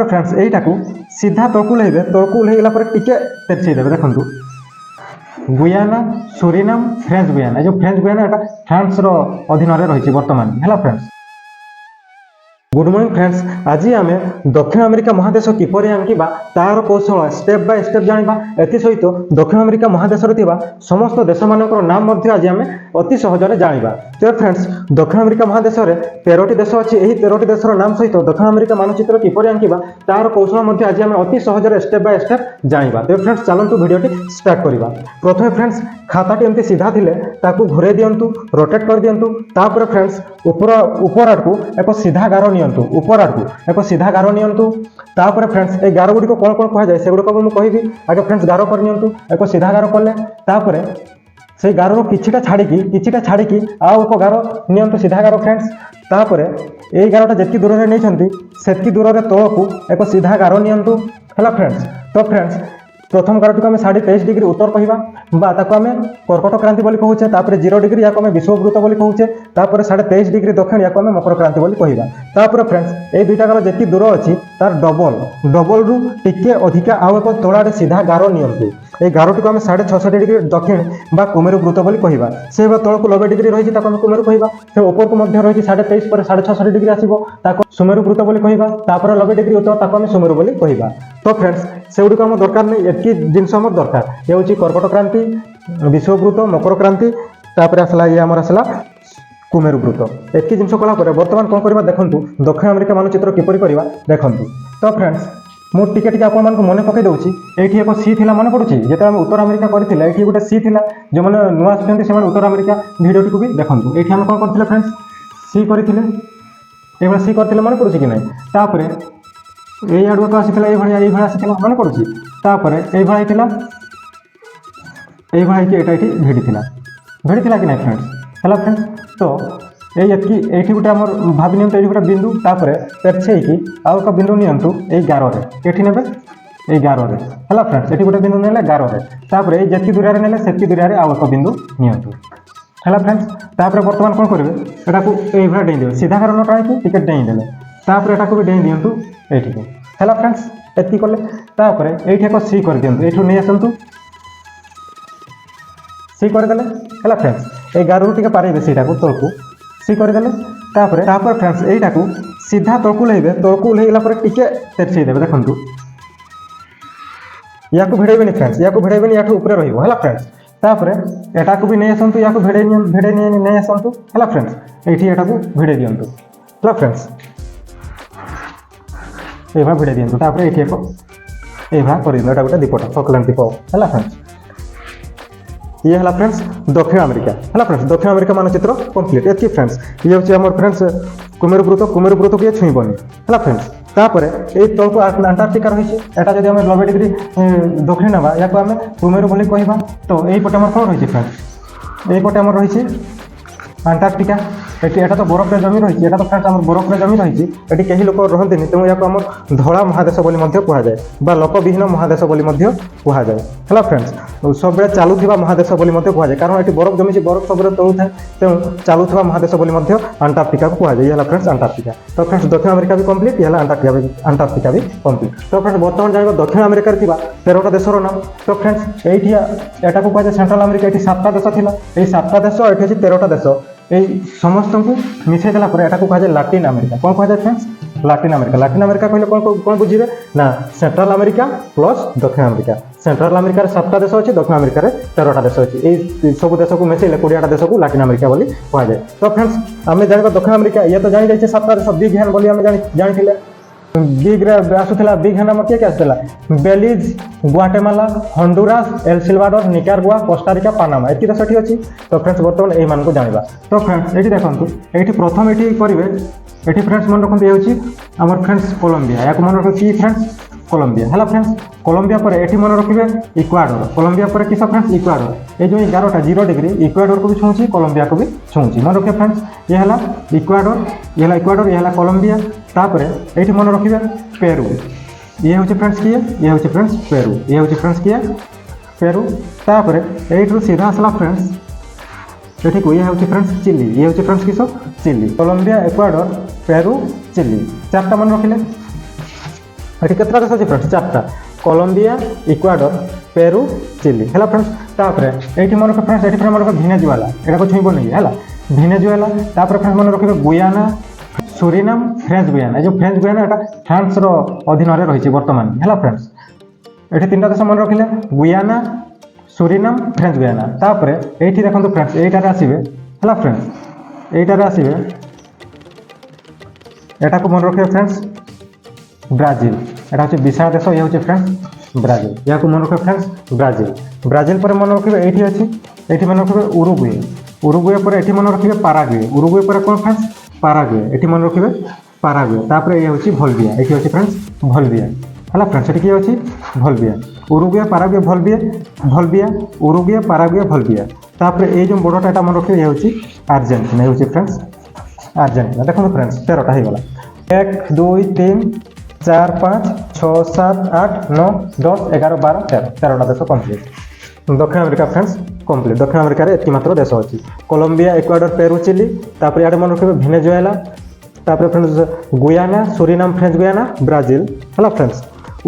Friends यहीटा को सीधा तौक उल्लेबे तौक उल्लेगला टिके तेरछेदेवे देखो गुयाना सुरिनाम फ्रेंच गुयाना जो फ्रेंच गुयाना एटा फ्रांस रो अधीन रही बर्तमान है फ्रेंड्स। गुड मॉर्निंग फ्रेंड्स आज आम दक्षिण अमेरिका महादेश किपर आंकिबा तार कौशल स्टेप बाय स्टेप जानिबा एथि सहित दक्षिण अमेरिका महादेश समस्त देश मानकर नाम आज आम अति सहजरे जानिबा। तो फ्रेंड्स दक्षिण अमेरिका महादेश में 13टी देश अच्छी यही 13टी देशर नाम सहित दक्षिण अमेरिका मानचित्र किपर आंकिबा तार कौशल आज आम अति सहजरे स्टेप बाय स्टेप जानिबा। तो फ्रेंड्स चलतु भिडियोटी स्टार्ट करवा। प्रथम फ्रेंड्स खाताटी एमती सीधा थिले ताकू घुरे दियंतु रोटेट कर दियंतु तापर फ्रेंड्स ऊपर आड़ को एक सीधा गार नियंतु ऊपर आड़ को एक सीधा गार नियंतु तापर फ्रेंड्स ए गार गुडी को कौन कौन कह जाए से गुडी को मु कहबी आगे फ्रेंड्स गार कर नियंतु एक सीधा गार कले तापर से गार किछिटा छाड़ी आउ एक गार नियंतु सीधा गार फ्रेंड्स तापर ए गारटा जेतकी दूर रे नैछंती सेतकी दूर रे तळकू एक सीधा गार नियंतु हला फ्रेंड्स। तो फ्रेंड्स प्रथम गारटी को आम 23.5 डिग्री उत्तर कहवा आम कर्कट क्रांति बोली कहूचे तापर 0 डिग्री या विषुववृत्त बोली कहूचे तापर 23.5 डिग्री दक्षिण या मकर क्रांति बोली कहवा। तापर फ्रेंड्स ये दुईटा गार जी दूर अच्छी तार डबल रु टिके अधिका आउ एक तोड़े सीधा गार नियंतु ये गारटी को आम 6.5 डिग्री दक्षिण बा कुमेरु वृत्त बोली कहवा से तौक 90 डिग्री रही कुमेरु कहवा से ऊपर को रही 23.5 पर 6.5 डिग्री आसो सुमेरु वृत्त बोली कहवा तापर 90 डिग्री उत्तर ताको आम सुमेरु बोली कहवा। तो फ्रेंड्स से गुड़ी आम दरकार नहीं एतकी जिनस आम दरकार ये हूँ कर्कट क्रांति विषुववृत्त मकर क्रांति तापर आसला ये आमर आसला कुमेरु वृत्त एतकी जिनस कलापर बर्तमान कौन करवा देखूँ दक्षिण अमेरिका मानचित्र किपरि करवा देखूँ। तो फ्रेंड्स मु टिके टिके आपण मानक मने पकई दउची एठी एक सी थिला मने पडुची जेते हम उत्तर अमेरिका करथिला एठी गोटे सी थिला जो माने नुआ आछन्ते से माने उत्तर अमेरिका भिडियोटी को भी देखंतु एठी हम कोन करथिले फ्रेंड्स सी करथिले एबा सी करथिले मने पडुची कि नै तापरे एई आडुआ तो आसीथिला एई भळा आसीथिला मने पडुची तापरे एई भळा आइथिला एई भळा कि एटा एठी भिडिथिला कि नै फ्रेंड्स हला फ्रेंड्स। तो ये गोटे आम भावी नियंतु ये गोटे बिंदु तापर पेछे कि आउ एक बिंदु नियंतु ये गार ये ने ये गार है फ्रेंड्स ये गोटे बिंदु ने गार तापर ये दूर ने से दूर आउ एक बिंदु नियंतु है फ्रेंड्स। तापर बर्तमान कौन करेंगे एटा को ये डेदेवे सीधा गार नटा टिके डेदेले तापर एटा को भी डे दिंतु ये है फ्रेंड्स एति कले तापर ये एक सी कर दिंतु ये नहीं आसतु सी करदे है फ्रेंड्स ये गार टे पारे से तौक सी करदे तापर फ्रेंड्स यहीटा को सीधा तौक उल्लेबे तौक उल्लेगला टिके तेरछेदेवे देखो या भिड़ेबे फ्रेंड्स या भिड़ेबे या ऊपर रहा फ्रेंड्स तापर एटा को भी नहीं आसतु या भिड़े नहीं आसतु है फ्रेंड्स ये को भिड़े दिंतु है फ्रेंड्स ये भिड़े दिंतु तापर ये कर गोटे दीपटा सकलेंट दीप है फ्रेंड्स ये है फ्रेंड्स दक्षिण अमेरिका है फ्रेंड्स दक्षिण अमेरिका मानचित्र कंप्लीट एति फ्रेंड्स ये हूँ आम फ्रेंड्स कुमेरु वृत्त को ये छुईबनी है फ्रेंड्स। तापर ये तौक अंटार्कटिका रही है जब आम 90 डिग्री दक्षिण ना या आम कुमेरु बोली कहवा तो यही पटे आम कौन रही फ्रेंड्स यही पटे आम रही अंटार्कटिका एटा तो बरफ रे जमी रही है तो फ्रेंड्स आम बरफ रे जमी रही है कहीं लोक रहते तेणु या आम धड़ा महादेश बोली कहुए बा लोकविहीन महादेश बोली कहुए है फ्रेंड्स सब चलुवा महादेश बोली कहुए कारण ये बरफ जमी बरफ सब तलु थाए तेणु चलुवा महादेश बोली अंटार्कटिका को कहुए ये फ्रेंड्स अंटार्कटिका। तो फ्रेंड्स दक्षिण अमेरिका भी कंप्लीट ये अंटार्कटिका भी कंप्लीट। तो फ्रेंड्स बर्तमान जाना दक्षिण अमेरिका 13टा देशर नाम। तो फ्रेंड्स ये एटा को कहुए सेंट्रल अमेरिका ये 7टा देश थिला ये 7टा देश ये अच्छी 13टा देश ये समस्त को मिसई देला पर एटा को कहुए लाटिन अमेरिका कौन कहुए फ्रेंड्स लाटिन अमेरिका कहले कौन बुझे ना सेंट्रल अमेरिका प्लस दक्षिण अमेरिका सेंट्रल अमेरिका 7टा देश अच्छी दक्षिण अमेरिका 13टा देश अच्छी ये सब देश को मिसैले 20टा देश को लाटिन अमेरिका बोली कहुए। तो फ्रेंड्स आम जाना दक्षिण अमेरिका ये तो जानी जाइए 7टा देश बिग हैंड बोली जानी बिग रे आसुला बिग हैंड आम किए आसला Belize Guatemala Honduras El Salvador Nicaragua Costa Rica Panama एति देश अच्छी। तो फ्रेंड्स बर्तमान यही मानक जाना। तो फ्रेंड्स ये देखो ये प्रथम ये करेंगे ये फ्रेंड्स मन रखते ये आम फ्रेंड्स कोलंबिया या मन रखी फ्रेंड्स कोलंबिया है फ्रेंड्स कोलंबिया पर ये मन रखिए इक्वाडोर कोलंबिया पर किस फ्रेंड्स इक्वाडोर ये जो 11टा 0 डिग्री इक्वाडोर को भी छूँची कोलंबिया को भी छूँची मन रखिए फ्रेंड्स ये है इक्वाडोर ये है कोलंबिया तापर ये मन रखिए पेरू ये हूँ फ्रेंड्स किए ये हूँ फ्रेंड्स पेरू ये हूँ फ्रेंड्स किए पेरू तापर ये सीधा आसला फ्रेंड्स ये को ये हूँ फ्रेंड्स चिली ये हूँ फ्रेंड्स किस Chile Colombia Ecuador Peru Chile 4टा मन रखिले এটি কেতটা দেশ আছে ফ্রেন্ডস চারটা কলম্বিয়া ইকুয়াডর পেরু চিলি হ্যাঁ ফ্রেন্ডস তাপরে এইটি মনে রখে ফ্রেন্ডস এটি মনে রখে ভেনেজুয়েলা এটা ছুঁব নি হ্যাঁ ভেনেজুয়েলা তাপরে ফ্রেন্ডস মনে রখিবে গুয়ানা সুরিনাম ফ্রেঞ্চ গুয়ানা এই যে ফ্রেঞ্চ গুয়ানা এটা ফ্রান্সর অধীନରେ রয়েছে বর্তমান হ্যাঁ ফ্রেন্ডস এটি তিনটা দেশ মনে রখিলে গুয়ানা সুরিনাম ফ্রেঞ্চ গুয়ানা তাপরে এইটি দেখুন ফ্রেন্ডস এইটারে আসবে হ্যাঁ ফ্রেন্ডস এইটারে আসবে এটাকে মনে রখিবে ফ্রেন্ডস ব্রাজিল এটা হচ্ছে বিশাল দেশ ইয়ে হচ্ছে ফ্রেন্ডস ব্রাজিল ইয়াকে মনে রখিবে ফ্রেন্ডস ব্রাজিল ব্রাজিল পরে মনে রখিবে এইটি আছে এইটি মনে রখিবে উরুগুয়ে উরুগুয়ে পরে এটি মনে রখিবে পারাগুয়ে উরুগুয়ে পরে কোন ফ্রেন্ডস পারাগুয়ে এটি মনে রখিবে পারাগুয়ে তারপরে ইয়ে হচ্ছে ভলভিয়া এটি হচ্ছে ফ্রেন্ডস ভলভিয়া হ্যাঁ ফ্রেন্ডস এটি কি হচ্ছে ভলভিয়া উরুগুয়ে পারাগুয়ে ভলভিয়া ভলভিয়া উরুগুয়ে পারাগুয়ে ভলভিয়া তারপরে এই যে বড়টা এটা মনে রখিবে ইয়ে হচ্ছে আর্জেন্টিনা এই হচ্ছে ফ্রেন্ডস আর্জেন্টিনা দেখুন ফ্রেন্ডস 13টা হয়ে গেল 1 2 3 4 5 6 7 8 9 10 11 12 13 13টা দেশ কমপ্লিট দক্ষিণ আমেরিকা ফ্রেন্ডস কমপ্লিট দক্ষিণ আমেরিকার এটি মাত্র দেশ আছে কলম্বিয়া ইকুয়াডর পেরু চিলি তারপরে ইয়ারে মনে রাখবে ভেনেজুয়েলা তারপরে friends Guyana Suriname French Guiana Brazil hello friends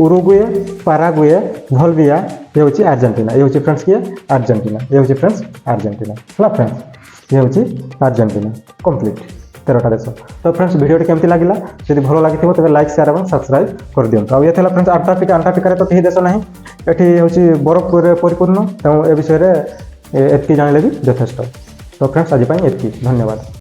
Uruguay Paraguay Bolivia এ হচ্ছে আর্জেন্টিনা এ হচ্ছে ফ্রেন্ডস কি আর্জেন্টিনা এ হচ্ছে ফ্রেন্ডস আর্জেন্টিনা হ্যালো ফ্রেন্ডস এ হচ্ছে আর্জেন্টিনা কমপ্লিট 13টা দেশ তো ফ্রেন্ডস ভিডিওটি কেমতি লাগিলা যদি ভালো লাগিথিব তবে লাইক শেয়ার এবং সবসক্রাইব করে দিয়ন্তু আর ইয়ে ଥିଲା ফ্রেন্ডস আଣ୍ଟାର୍କଟିକାରେ ତ କେହି ଦେଶ ନାହିଁ ଏଠି ହେଉଛି ବରଫରେ ପରିପୂର୍ଣ୍ଣ ତେଣୁ ଏ ବିଷୟରେ ଏତିକି ଜାଣିଲେ ବି ଯଥେଷ୍ଟ ତ ଫ୍ରେଣ୍ଡସ୍ ଆଜି ପାଇଁ ଏତିକି ଧନ୍ୟବାଦ।